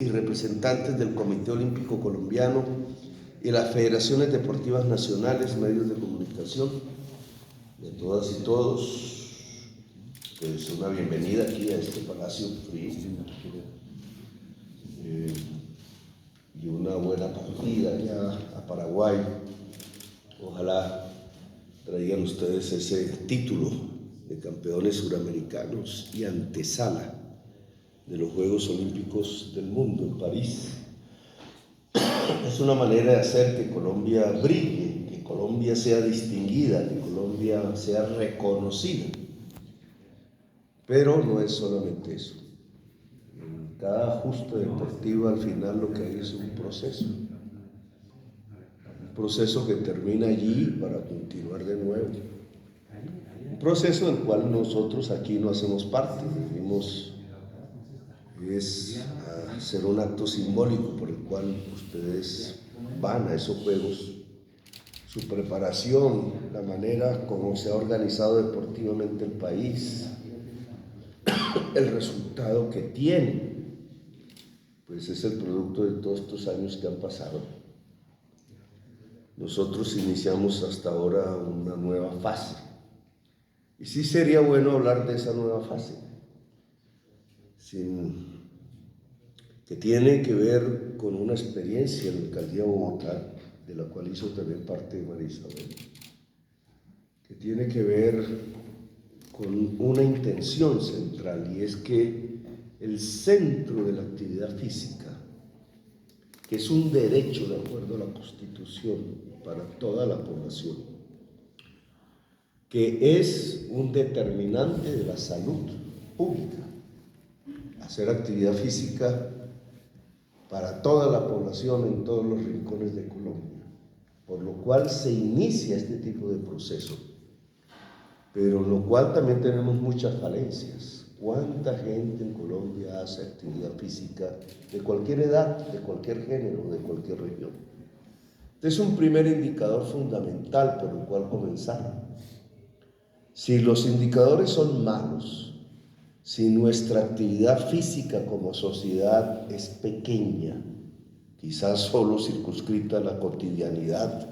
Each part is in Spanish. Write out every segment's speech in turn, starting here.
y representantes del Comité Olímpico Colombiano y las federaciones deportivas nacionales, medios de comunicación, de todas y todos, pues una bienvenida aquí a este Palacio Frío y una buena partida ya a Paraguay. Ojalá traigan ustedes ese título de campeones suramericanos y antesala de los Juegos Olímpicos del Mundo en París. Es una manera de hacer que Colombia brille, que Colombia sea distinguida, que Colombia sea reconocida. Pero no es solamente eso. En cada justa deportiva al final lo que hay es un proceso que termina allí para continuar de nuevo. Un proceso del cual nosotros aquí no hacemos parte, es hacer un acto simbólico por el cual ustedes van a esos juegos, su preparación, la manera como se ha organizado deportivamente el país, el resultado que tiene, pues es el producto de todos estos años que han pasado. Nosotros iniciamos hasta ahora una nueva fase, y sí sería bueno hablar de esa nueva fase, que tiene que ver con una experiencia en la alcaldía de Bogotá, de la cual hizo también parte María Isabel, que tiene que ver con una intención central, y es que el centro de la actividad física, que es un derecho de acuerdo a la Constitución para toda la población, que es un determinante de la salud pública, hacer actividad física para toda la población en todos los rincones de Colombia, por lo cual se inicia este tipo de proceso, pero en lo cual también tenemos muchas falencias. ¿Cuánta gente en Colombia hace actividad física de cualquier edad, de cualquier género, de cualquier región? Este es un primer indicador fundamental por el cual comenzar. Si los indicadores son malos, si nuestra actividad física como sociedad es pequeña, quizás solo circunscrita a la cotidianidad,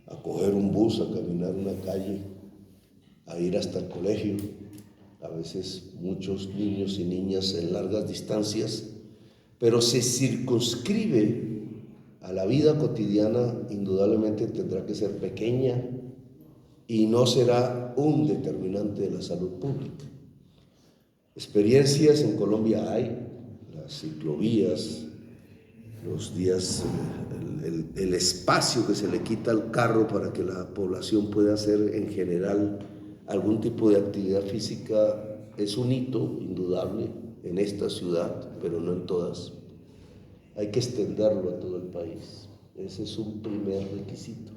a coger un bus, a caminar una calle, a ir hasta el colegio, a veces muchos niños y niñas en largas distancias, pero se circunscribe a la vida cotidiana, indudablemente tendrá que ser pequeña y no será un determinante de la salud pública. Experiencias en Colombia hay, las ciclovías, los días, el espacio que se le quita al carro para que la población pueda hacer en general algún tipo de actividad física, es un hito indudable en esta ciudad, pero no en todas. Hay que extenderlo a todo el país. Ese es un primer requisito.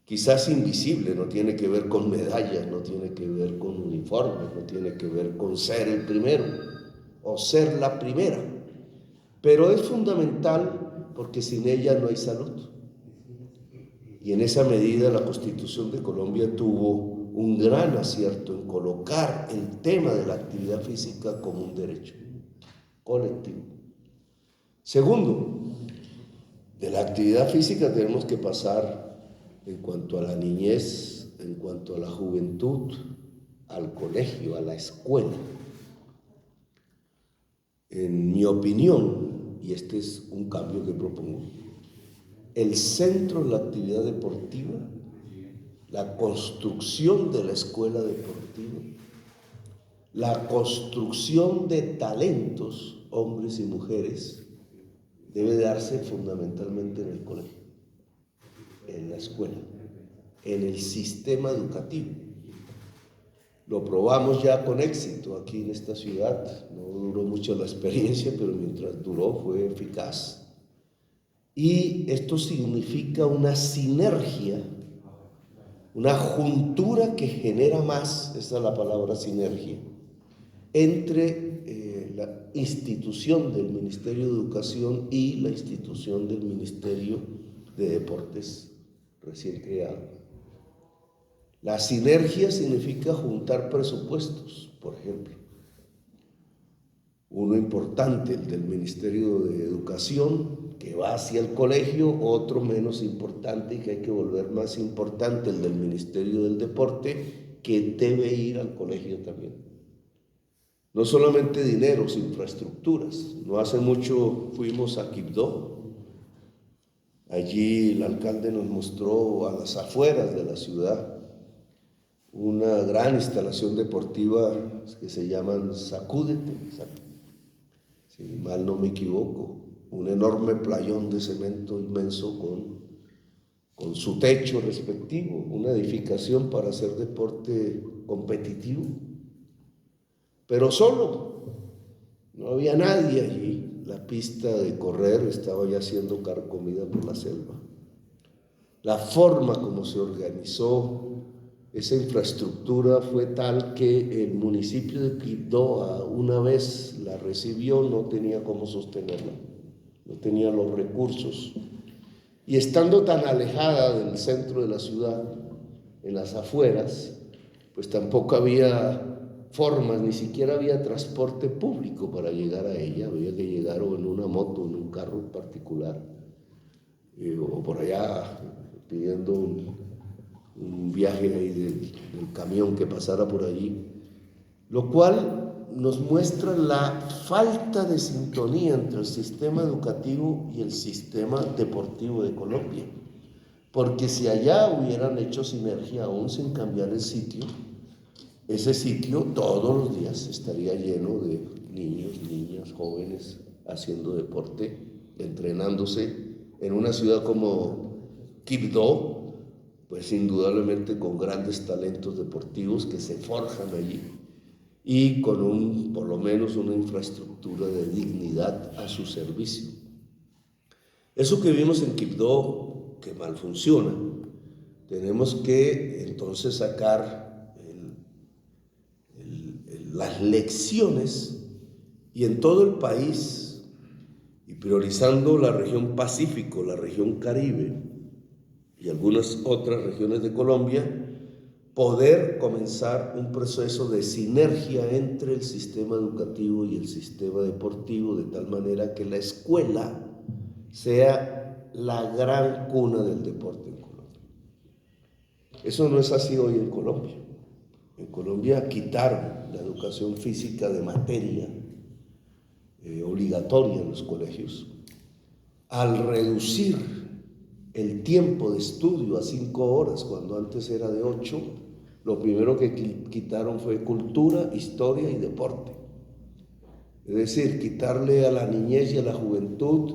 Quizás invisible, no tiene que ver con medallas, no tiene que ver con uniformes, no tiene que ver con ser el primero o ser la primera, pero es fundamental porque sin ella no hay salud. Y en esa medida la Constitución de Colombia tuvo un gran acierto en colocar el tema de la actividad física como un derecho colectivo. Segundo, de la actividad física tenemos que pasar en cuanto a la niñez, en cuanto a la juventud, al colegio, a la escuela. En mi opinión, y este es un cambio que propongo, el centro de la actividad deportiva, la construcción de la escuela deportiva, la construcción de talentos, hombres y mujeres, debe darse fundamentalmente en el colegio, en la escuela, en el sistema educativo. Lo probamos ya con éxito aquí en esta ciudad, no duró mucho la experiencia, pero mientras duró fue eficaz. Y esto significa una sinergia, una juntura que genera más, esa es la palabra sinergia, entre la institución del Ministerio de Educación y la institución del Ministerio de Deportes recién creado. La sinergia significa juntar presupuestos, por ejemplo. Uno importante, el del Ministerio de Educación, que va hacia el colegio, otro menos importante y que hay que volver más importante, el del Ministerio del Deporte, que debe ir al colegio también. No solamente dineros, infraestructuras. No hace mucho fuimos a Quibdó. Allí el alcalde nos mostró a las afueras de la ciudad una gran instalación deportiva que se llaman Sacúdete, si mal no me equivoco, un enorme playón de cemento inmenso con su techo respectivo, una edificación para hacer deporte competitivo, pero solo, no había nadie allí, la pista de correr estaba ya siendo carcomida por la selva. La forma como se organizó esa infraestructura fue tal que el municipio de Quibdó, una vez la recibió, no tenía cómo sostenerla, no tenía los recursos. Y estando tan alejada del centro de la ciudad, en las afueras, pues tampoco había formas, ni siquiera había transporte público para llegar a ella. Había que llegar o en una moto, en un carro particular, o por allá pidiendo un viaje ahí del camión que pasara por allí, lo cual nos muestra la falta de sintonía entre el sistema educativo y el sistema deportivo de Colombia. Porque si allá hubieran hecho sinergia, aún sin cambiar el sitio, ese sitio todos los días estaría lleno de niños, niñas, jóvenes haciendo deporte, entrenándose en una ciudad como Quibdó, pues indudablemente con grandes talentos deportivos que se forjan allí y con por lo menos una infraestructura de dignidad a su servicio. Eso que vimos en Quibdó, que mal funciona, tenemos que entonces sacar las lecciones y en todo el país, y priorizando la región Pacífico, la región Caribe y algunas otras regiones de Colombia, poder comenzar un proceso de sinergia entre el sistema educativo y el sistema deportivo, de tal manera que la escuela sea la gran cuna del deporte en Colombia. Eso no es así hoy en Colombia. En Colombia quitaron la educación física de materia obligatoria en los colegios. Al reducir el tiempo de estudio a 5 horas, cuando antes era de 8, lo primero que quitaron fue cultura, historia y deporte. Es decir, quitarle a la niñez y a la juventud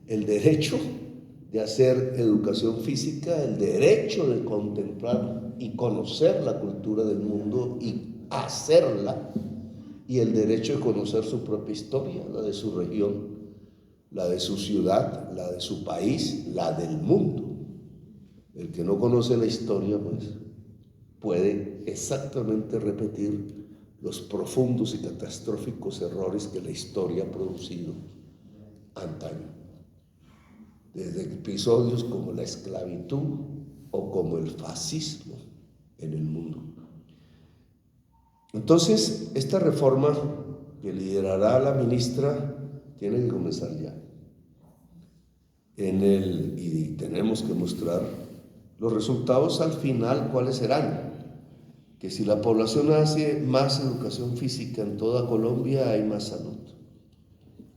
el derecho de hacer educación física, el derecho de contemplar y conocer la cultura del mundo y hacerla, y el derecho de conocer su propia historia, la de su región, la de su ciudad, la de su país, la del mundo. El que no conoce la historia, pues, puede exactamente repetir los profundos y catastróficos errores que la historia ha producido antaño. Desde episodios como la esclavitud o como el fascismo en el mundo. Entonces, esta reforma que liderará la ministra tiene que comenzar ya. Y tenemos que mostrar los resultados al final, ¿cuáles serán? Que si la población hace más educación física en toda Colombia, hay más salud.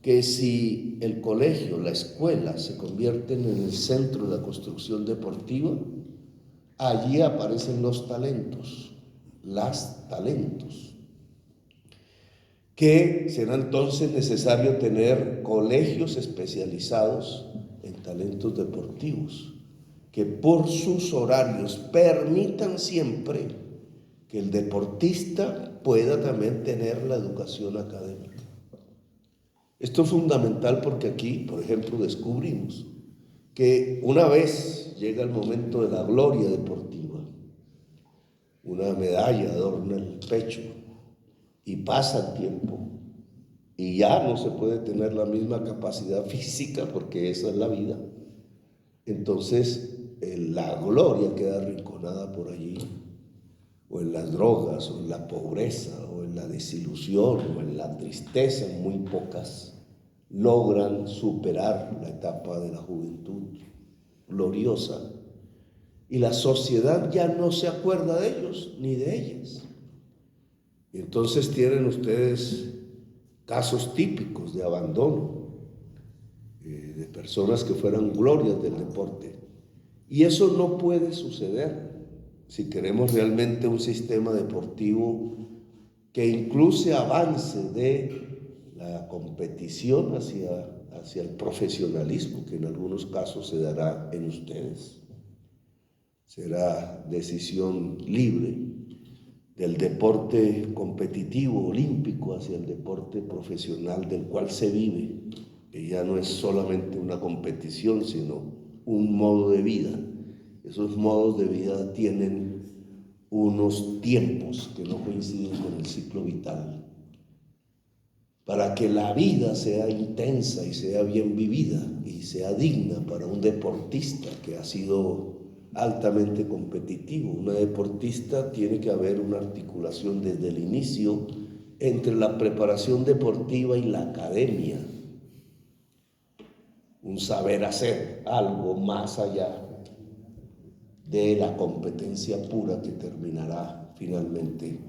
Que si el colegio, la escuela, se convierten en el centro de la construcción deportiva, allí aparecen los talentos, las talentos. Que será entonces necesario tener colegios especializados en talentos deportivos, que por sus horarios permitan siempre que el deportista pueda también tener la educación académica. Esto es fundamental porque aquí, por ejemplo, descubrimos que una vez llega el momento de la gloria deportiva, una medalla adorna el pecho y pasa el tiempo y ya no se puede tener la misma capacidad física porque esa es la vida. Entonces la gloria queda arrinconada por allí, o en las drogas, o en la pobreza, o en la desilusión, o en la tristeza, muy pocas logran superar la etapa de la juventud gloriosa. Y la sociedad ya no se acuerda de ellos ni de ellas. Y entonces tienen ustedes casos típicos de abandono, de personas que fueran glorias del deporte. Y eso no puede suceder si queremos realmente un sistema deportivo que incluso avance de la competición hacia el profesionalismo, que en algunos casos se dará en ustedes. Será decisión libre del deporte competitivo olímpico hacia el deporte profesional del cual se vive, que ya no es solamente una competición, sino un modo de vida. Esos modos de vida tienen unos tiempos que no coinciden con el ciclo vital. Para que la vida sea intensa y sea bien vivida y sea digna para un deportista que ha sido altamente competitivo. Una deportista tiene que haber una articulación desde el inicio entre la preparación deportiva y la academia. Un saber hacer algo más allá de la competencia pura que terminará finalmente,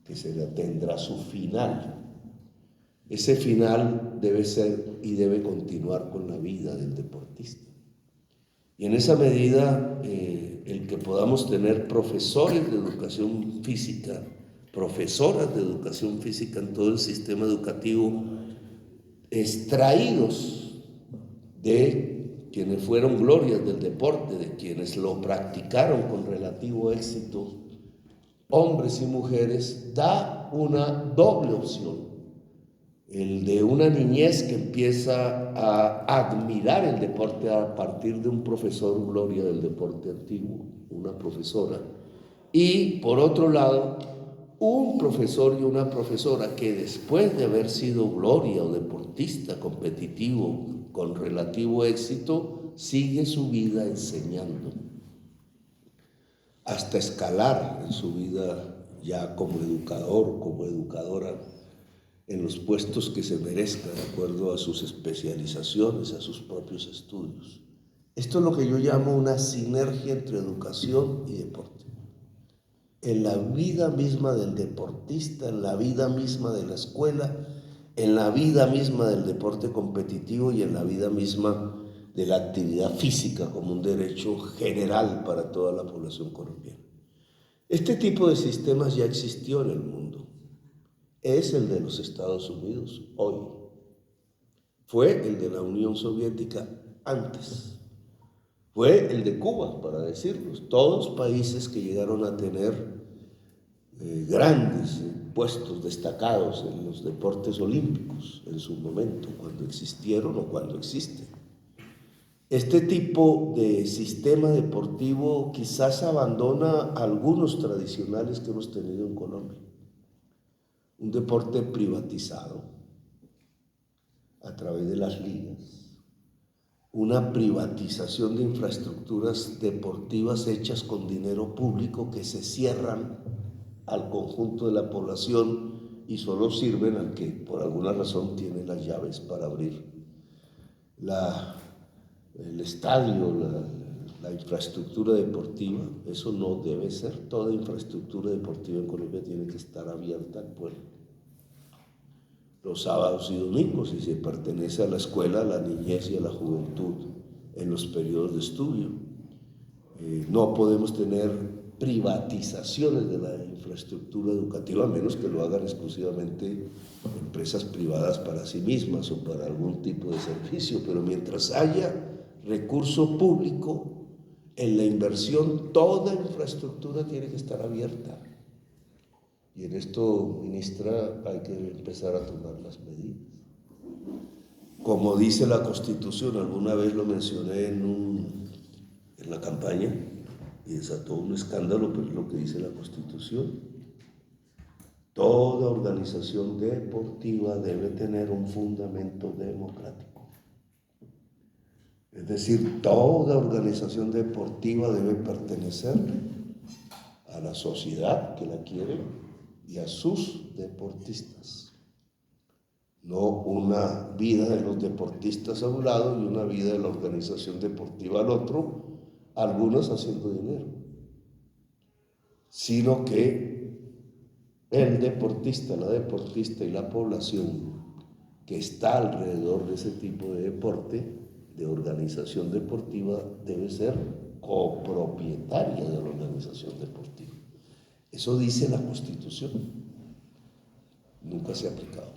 que tendrá su final. Ese final debe ser y debe continuar con la vida del deportista. Y en esa medida, el que podamos tener profesores de educación física, profesoras de educación física en todo el sistema educativo, extraídos de quienes fueron glorias del deporte, de quienes lo practicaron con relativo éxito, hombres y mujeres, da una doble opción. El de una niñez que empieza a admirar el deporte a partir de un profesor gloria del deporte antiguo, una profesora. Y por otro lado, un profesor y una profesora que después de haber sido gloria o deportista competitivo con relativo éxito, sigue su vida enseñando, hasta escalar en su vida ya como educador, como educadora, en los puestos que se merezca de acuerdo a sus especializaciones, a sus propios estudios. Esto es lo que yo llamo una sinergia entre educación y deporte. En la vida misma del deportista, en la vida misma de la escuela, en la vida misma del deporte competitivo y en la vida misma de la actividad física como un derecho general para toda la población colombiana. Este tipo de sistemas ya existió en el mundo. Es el de los Estados Unidos hoy. Fue el de la Unión Soviética antes. Fue el de Cuba, para decirlos. Todos países que llegaron a tener grandes puestos destacados en los deportes olímpicos en su momento, cuando existieron o cuando existen. Este tipo de sistema deportivo quizás abandona algunos tradicionales que hemos tenido en Colombia. Un deporte privatizado a través de las ligas, una privatización de infraestructuras deportivas hechas con dinero público que se cierran al conjunto de la población y solo sirven al que por alguna razón tiene las llaves para abrir el estadio, la infraestructura deportiva. Eso no debe ser. Toda infraestructura deportiva en Colombia tiene que estar abierta al pueblo. Los sábados y domingos, y se pertenece a la escuela, a la niñez y a la juventud en los periodos de estudio. No podemos tener privatizaciones de la infraestructura educativa, a menos que lo hagan exclusivamente empresas privadas para sí mismas o para algún tipo de servicio, pero mientras haya recurso público en la inversión, toda infraestructura tiene que estar abierta. Y en esto, ministra, hay que empezar a tomar las medidas. Como dice la Constitución, alguna vez lo mencioné en la campaña y desató un escándalo, pero es lo que dice la Constitución. Toda organización deportiva debe tener un fundamento democrático. Es decir, toda organización deportiva debe pertenecer a la sociedad que la quiere y a sus deportistas. No una vida de los deportistas a un lado y una vida de la organización deportiva al otro, algunos haciendo dinero, sino que el deportista, la deportista y la población que está alrededor de ese tipo de deporte, de organización deportiva, debe ser copropietaria de la organización deportiva. Eso dice la Constitución. Nunca se ha aplicado.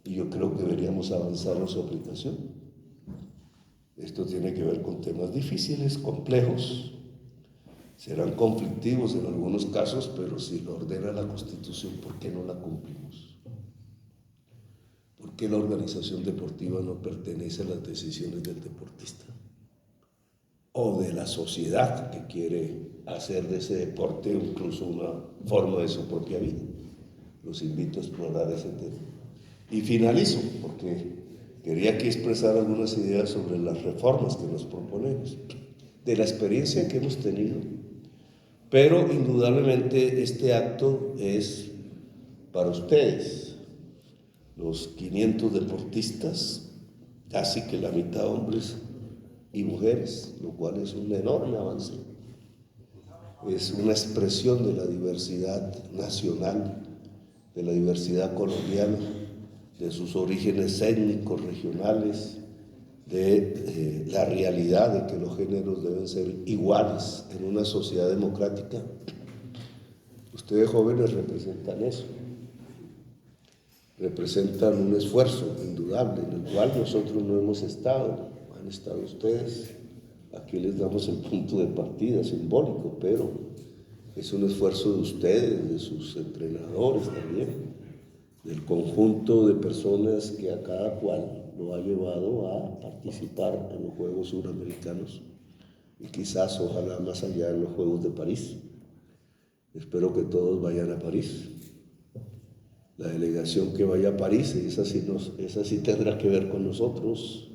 Y yo creo que deberíamos avanzar en su aplicación. Esto tiene que ver con temas difíciles, complejos, serán conflictivos en algunos casos, pero si lo ordena la Constitución, ¿por qué no la cumplimos? ¿Por qué la organización deportiva no pertenece a las decisiones del deportista? O de la sociedad que quiere hacer de ese deporte incluso una forma de su propia vida. Los invito a explorar ese tema. Y finalizo, porque quería aquí expresar algunas ideas sobre las reformas que nos proponemos, de la experiencia que hemos tenido. Pero indudablemente este acto es para ustedes, los 500 deportistas, casi que la mitad hombres y mujeres, lo cual es un enorme avance. Es una expresión de la diversidad nacional, de la diversidad colombiana, de sus orígenes étnicos, regionales, de la realidad de que los géneros deben ser iguales en una sociedad democrática. Ustedes jóvenes representan eso, representan un esfuerzo indudable en el cual nosotros no hemos estado, han estado ustedes. Aquí les damos el punto de partida simbólico, pero es un esfuerzo de ustedes, de sus entrenadores también, del conjunto de personas que a cada cual lo ha llevado a participar en los Juegos Suramericanos y quizás, ojalá, más allá en los Juegos de París. Espero que todos vayan a París. La delegación que vaya a París, esa sí tendrá que ver con nosotros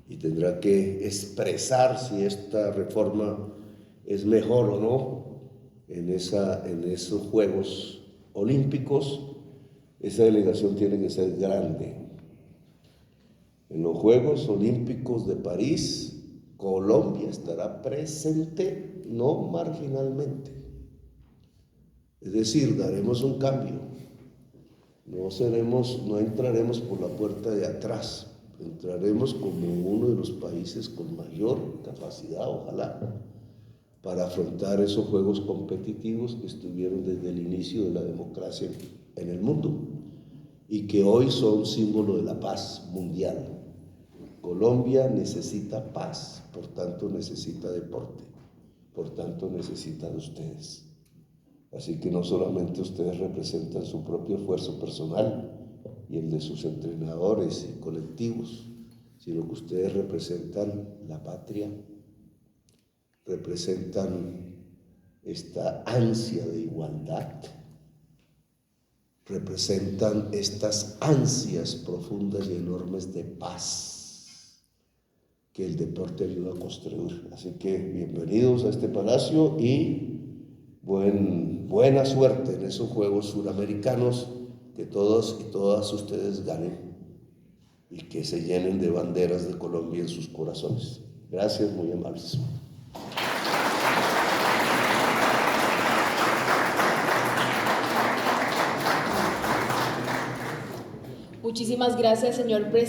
y tendrá que expresar si esta reforma es mejor o no en esos Juegos Olímpicos. Esa delegación tiene que ser grande. En los Juegos Olímpicos de París, Colombia estará presente, no marginalmente. Es decir, daremos un cambio. No entraremos por la puerta de atrás, entraremos como uno de los países con mayor capacidad, ojalá, para afrontar esos juegos competitivos que estuvieron desde el inicio de la democracia en el mundo y que hoy son símbolo de la paz mundial. Colombia necesita paz, por tanto necesita deporte, por tanto necesita de ustedes. Así que no solamente ustedes representan su propio esfuerzo personal y el de sus entrenadores y colectivos, sino que ustedes representan la patria, representan esta ansia de igualdad, representan estas ansias profundas y enormes de paz que el deporte ayuda a construir. Así que bienvenidos a este palacio y buena suerte en esos Juegos Suramericanos, que todos y todas ustedes ganen y que se llenen de banderas de Colombia en sus corazones. Gracias, muy amables. Muchísimas gracias, señor presidente.